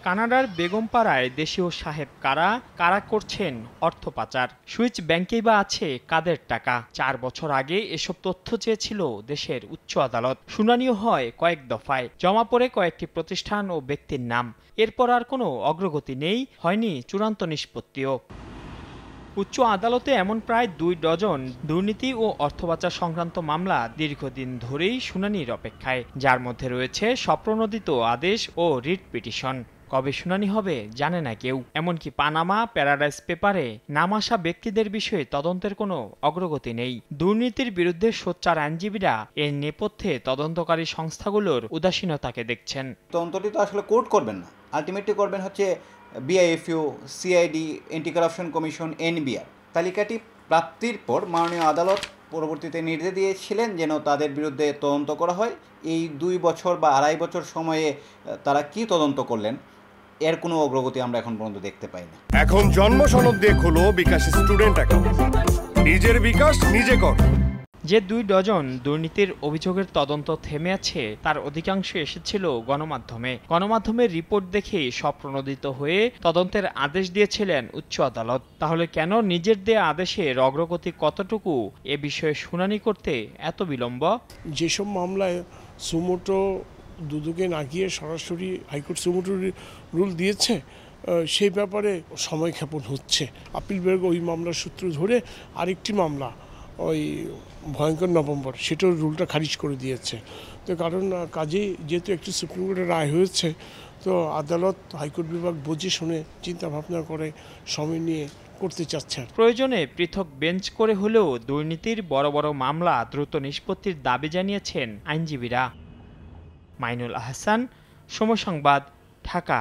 কানাডার বেগমপাড়ায় দেশীয় সাহেব কারা কারা করছেন অর্থ পাচার, সুইচ ব্যাংকেই বা আছে কাদের টাকা। 4 বছর আগে এসব তথ্য চেয়েছিল দেশের উচ্চ আদালত। শুনানিও হয় কয়েক দফায়, জমা পড়ে কয়েকটি প্রতিষ্ঠান ও ব্যক্তির নাম। এরপর আর কোনো অগ্রগতি নেই, হয়নি চূড়ান্ত নিষ্পত্তিও। উচ্চ আদালতে এমন প্রায় 2 ডজন দুর্নীতি ও অর্থ পাচার সংক্রান্ত মামলা দীর্ঘদিন ধরেই শুনানির অপেক্ষায়, যার মধ্যে রয়েছে স্বপ্রণোদিত আদেশ ও রিট পিটিশন। কবে শুনানি হবে জানে না কেউ। এমনকি পানামা প্যারাডাইস পেপারে নাম আসা ব্যক্তিদের বিষয়ে তদন্তের কোনো অগ্রগতি নেই। দুর্নীতির বিরুদ্ধে সোচ্চার আইনজীবীরা এর নেপথ্যে তদন্তকারী সংস্থাগুলোর উদাসীনতাকে দেখছেন। তদন্তটি তো আসলে কোর্ট করবেন না, আলটিমেটলি করবেন হচ্ছে BFIU, CID, anti corruption commission, NBR. তালিকাটি প্রাপ্তির পর মাননীয় আদালত পরবর্তীতে নির্দেশ দিয়েছিলেন যেন তাদের বিরুদ্ধে তদন্ত করা হয়। এই 2 বছর বা 2.5 বছর সময়ে তারা কি তদন্ত করলেন এর কোনো অগ্রগতি আমরা এখন পর্যন্ত দেখতে পাই না। এখন জন্ম সনদ দিয়ে খোলো বিকাশ স্টুডেন্ট অ্যাকাউন্ট, নিজের বিকাশ নিজে কর। যে 2 ডজন দুর্নীতির অভিযোগের তদন্ত থেমে আছে তার অধিকাংশ এসেছিল গণমাধ্যমের রিপোর্ট দেখেই স্বপ্রণোদিত হয়ে তদন্তের আদেশ দিয়েছিলেন উচ্চ আদালত। তাহলে কেন নিজের দেয়া আদেশের অগ্রগতি কতটুকু এ বিষয়ে শুনানি করতে এত বিলম্ব? যেসব মামলায় সুমোটো দুদুকে না গিয়ে সরাসরি হাইকোর্ট সুমোটো রুল দিয়েছে, সেই ব্যাপারে সময় ক্ষেপণ হচ্ছে। আপিল বিভাগ ওই মামলার সূত্র ধরে আরেকটি মামলা ওই ভয়ঙ্কর নভেম্বর, সেটার রুলটা খারিজ করে দিয়েছে। তো কারণ কাজেই যেহেতু একটি সুপ্রিম কোর্টের রায় হয়েছে, তো আদালত হাইকোর্ট বিভাগ বুঝে শুনে চিন্তা ভাবনা করে সময় নিয়ে করতে চাচ্ছে। প্রয়োজনে পৃথক বেঞ্চ করে হলেও দুর্নীতির বড় বড় মামলা দ্রুত নিষ্পত্তির দাবি জানিয়েছেন আইনজীবীরা। মাইনুল আহসান, সময় সংবাদ, ঢাকা।